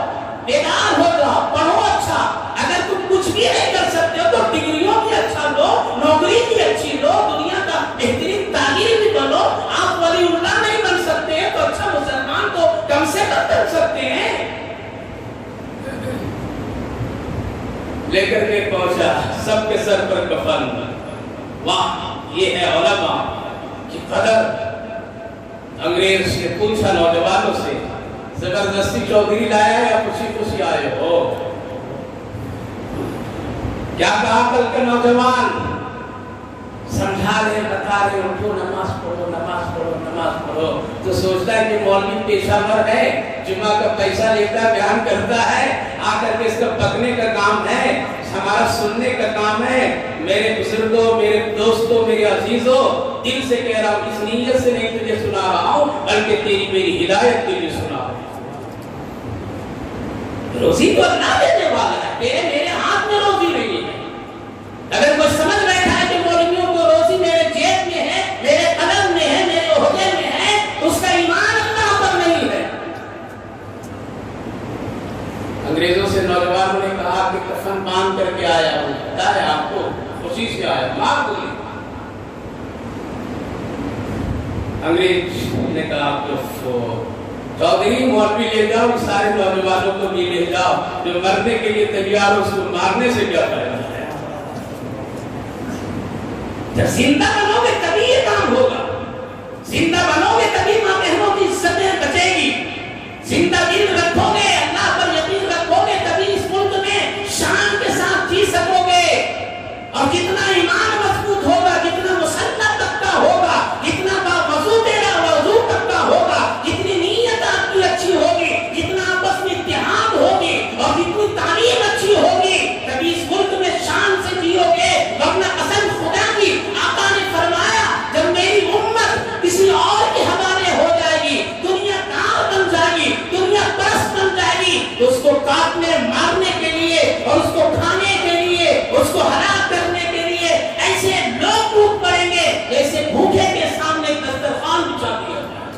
بیدار ہو جاؤ، پڑھو اچھا۔ اگر تم کچھ بھی نہیں کر سکتے ہو تو ڈگریوں کی اچھا لو، نوکری کی اچھی لو، دنیا کا بہترین تعلیم بھی بنو۔ آپ ولی اللہ نہیں بن سکتے ہیں تو اچھا مسلمان تو کم سے کم بن سکتے ہیں۔ لے کر کے پہنچا، سب کے سر پر کفن۔ واہ، یہ ہے علماء کی قدر۔ انگریز سے پوچھا نوجوانوں سے، زبردستی چودھری لایا یا خوشی خوشی آئے ہو؟ کیا کہا کل کے نوجوان؟ سمجھا رہے، بتا رہے، اٹھو نماز پڑھو، نماز پڑھو، نماز پڑھو۔ تو سوچتا ہے کہ مولوی پیشہ ور ہے، جمعہ کا پیسہ لیتا ہے، بیان کرتا ہے، آ کر کے اس کا پکنے کا کام ہے، ہمارا سننے کا کام ہے۔ میرے بزرگوں، میرے دوستوں، میرے عزیزوں، دل سے کہہ رہا ہوں، اس نیت سے نہیں تجھے سنا رہا ہوں، بلکہ تیری میری ہدایت کے لیے سنا رہا ہوں۔ روزی تو اللہ دینے والا ہے، تیرے میرے ہاتھ میں روزی نہیں ہے۔ اگر کوئی سمجھ بیٹھا ہے کہ مولویوں کو روزی میرے جیب میں ہے، میرے قلم میں ہے، میرے عہدے میں ہے، اس کا ایمان اللہ پر نہیں ہے۔ انگریزوں سے نوجوانوں نے کہا کہ کفن باندھ کر کے آیا ہوں، پتا ہے آپ کو، خوشی سے آیا، مار بولی۔ انگریز نے کہا کہ چودھری مولوی لے جاؤ، سارے نوجوانوں کو بھی لے جاؤ، جو مرنے کے لیے تیار ہو اس کو مارنے سے کیا فائدہ ہے؟ جب زندہ بنو گے تبھی یہ کام ہوگا، زندہ بنو گے تبھی ماں بہنوں کی عزتیں بچے گی، زندہ دل رکھو گے، اللہ پر یقین رکھو گے، تبھی اس ملک میں شان کے ساتھ جی سکو گے۔ اور جتنا ایمان مضبوط ہوگا، جتنا مسلح طبقہ ہوگا، جتنا باوضو تیرا وضو طبقہ ہوگا، جتنی نیت آپ کی اچھی ہوگی، جتنا آپس میں اتحاد ہوگی، اور جتنی تعلیم اچھی ہوگی، تبھی اس ملک میں شان سے جیو گے۔ ورنہ قسم خدا کی، آقا نے فرمایا جب میری امت کسی اور کے حوالے ہو جائے گی، دنیا دار بن جائے گی، دنیا پرست بن اپنے مارنے کے لیے اور اس کو کھانے کے لیے اس کو ہلاک کرنے کے لیے ایسے لوگ ٹوٹ پڑیں گے جیسے بھوکے کے سامنے دسترخوان بچھا دیا جائے۔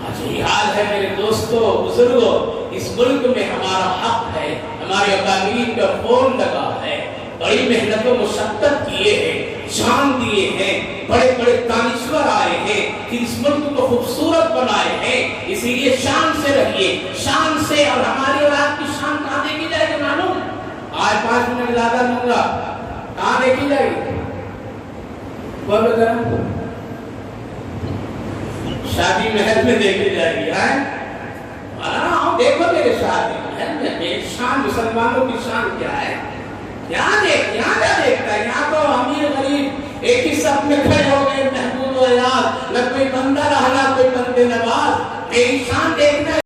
آج یہ حال ہے میرے دوستو بزرگوں، اس ملک میں ہمارا حق ہے، ہمارے اکابرین کا فون لگا ہے، بڑی محنت و مشقت کیے ہیں، جان دیے ہیں، بڑے بڑے دانشور آئے ہیں کہ اس ملک کو خوبصورت بنائے ہیں، اسی لیے شان سے رہیے، شان سے۔ اور ہماری اور آپ کی شان کہاں دیکھی جائے گی معلوم؟ آج 5 منٹ زیادہ لوں گا، کہاں دیکھی جائے گی؟ بولو ذرا، شادی محل میں دیکھی جائے گی۔ دیکھو میرے شادی محل میں میری شان، مسلمانوں کی شان کیا ہے؟ یہاں کیا دیکھتا ہے؟ یہاں تو امیر غریب ایک ہی صف میں کھڑے ہو گئے، محمود و یاد، نہ کوئی بندہ رہا نہ کوئی بندے نواز۔ میری شان دیکھنا ہے،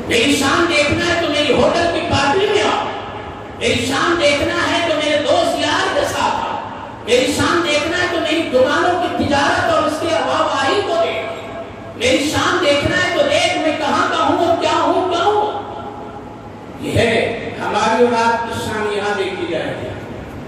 میری شان دیکھنا ہے تو میری ہوٹل کی پارٹی میں آؤ، میری شان دیکھنا ہے تو میرے دوست یار کے ساتھ آؤ، میری شان دیکھنا ہے تو میری دکانوں کی تجارت اور اس کے آواہی کو دیکھ، میری شان دیکھنا ہے تو دیکھ میں کہاں کا ہوں اور کیا ہوں۔ یہ ہے ہماری اور آپ کی شان، یہاں دیکھی جائے گی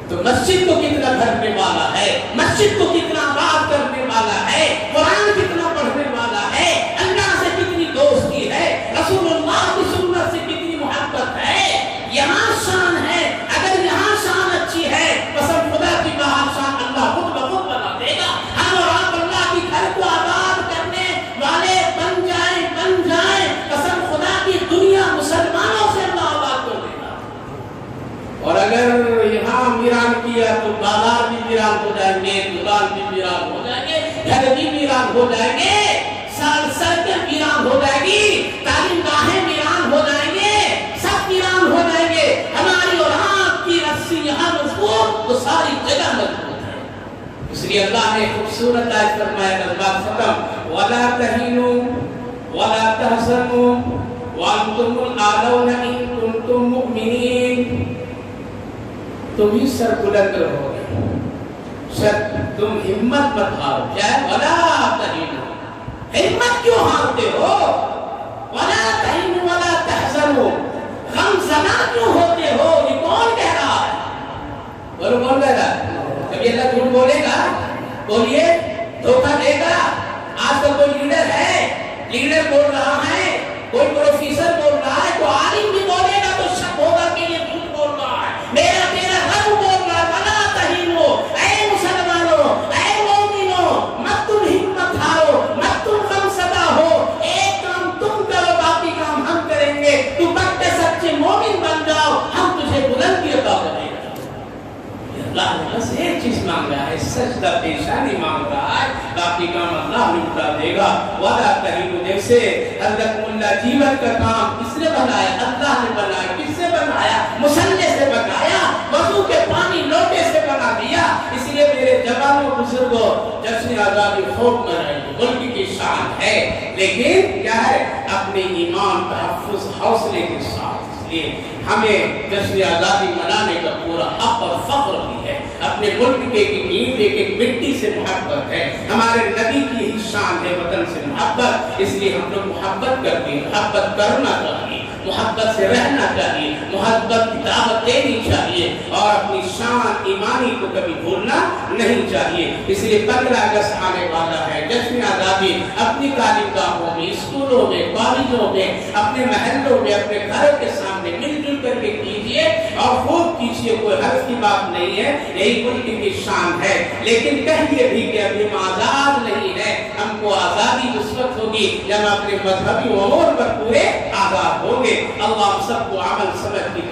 تو مسجد کو کتنا بھرنے والا ہے، مسجد کو کتنا آباد کرنے والا ہے، قرآن کتنا پڑھنے والا ہے، اللہ سے کتنی دوستی ہے، رسول اللہ کی سنت سے کتنی محبت ہے، یہاں شان ہے۔ اگر یہاں شان اچھی ہے، قسم خدا کی باہر شان اللہ خود بخود بنا دے گا۔ ہم اور آپ اللہ کی گھر کو آباد کرنے والے بن جائیں، قسم خدا کی دنیا مسلمانوں سے اللہ آباد کر دے گا۔ اور اگر یہاں ویران کیا تو بازار بھی ویران ہو جائیں گے، دکان بھی ویران ہو جائیں گے، گھر بھی ویران ہو جائیں گے، سڑکیں ویران ہو جائیں گی، تعلیم گاہیں ویران ہو جائیں گے، سب ویران ہو جائیں گے۔ ہماری اور آپ کی رسی یہاں مضبوط تو ساری جگہ مضبوط ہے۔ اس لیے اللہ نے خوبصورت آیت فرمایا، بات ختم، وَلَا تَهِنُوا وَلَا تَحْزَنُوا وَأَنْتُمُ الْأَعْلَوْنَ إِن كُنتُم مُّؤْمِنِينَ۔ تم ہی سر بلند رہو گے، تم ہمت مت ہارو۔ کیا ہے؟ وَلَا تَهِنُوا، ہمت کیوں ہارتے ہو؟ وَلَا تَهِنُوا وَلَا تَحْزَنُوا، غم زدہ کیوں ہوتے ہو؟ یہ کون کہہ رہا ہے؟ بولو کون کہہ رہا ہے؟ کبھی اللہ جھوٹ بولے گا؟ بولیے، دھوکہ دے گا؟ آج کل کوئی لیڈر ہے، لیڈر بول رہا ہے، کوئی پروفیسر بول رہا ہے، کوئی عالم بھی بولے گا تو شک ہوگا کہ یہ جھوٹ بول رہا ہے۔ میرا تیرا رب بول رہا ہے، وَلَا تَهِنُوا، اے مسلمانوں، اے مومنوں، مت تم ہمت ہارو، مت تم غم زدہ ہو، ایک کام تم کرو باقی کام ہم کریں گے، تو پکے سچے مومن بن جاؤ، ہم تجھے بلندی عطا کریں گے۔ اللہ نے بس ایک چیز مانگا ہے، سجدہ پیشانی مانگ رہا ہے، باقی کام اللہ نمٹا دے گا۔ وَلَا تَهِنُوا، جیسے حضرت ملا جیون کا کام کس نے بنایا؟ اللہ نے بنایا۔ کس سے بنایا؟ مصلی سے بنایا، وضو کے پانی لوٹے سے بنا دیا۔ اس لیے میرے جوانوں بزرگوں، جشن آزادی خوب منائیے، ملک کی شان ہے، لیکن کیا ہے؟ اپنے ایمان تحفظ حوصلے کے ساتھ۔ ہمیں جشن آزادی منانے کا پورا حق اور فخر بھی ہے، اپنے ملک کے ایک ایک مٹی سے محبت ہے، ہمارے نبی کی ہی شان ہے وطن سے محبت۔ اس لیے ہم لوگ محبت کرتے ہیں، محبت کرنا چاہیے، محبت سے رہنا چاہیے، محبت کی دعوت دینی چاہیے، اور اپنی شان ایمانی کو کبھی بھولنا نہیں چاہیے۔ اس لیے 15 اگست آنے والا ہے، جشن آزادی اپنی تعلیم گاہوں میں، اسکولوں میں، کالجوں میں، اپنے محلوں میں، اپنے گھروں کے سامنے مل جل کر کے کیجیے اور خوب کیجیے، کوئی حرف کی بات نہیں ہے، یہی ملک کی شان ہے۔ لیکن کہیے بھی کہ ابھی ہم آزاد نہیں ہے، ہم کو آزادی اس وقت ہوگی جب اپنے مذہبی امور پر پورے آزاد ہوں گے۔ اللہ سب کو عمل سمجھ کی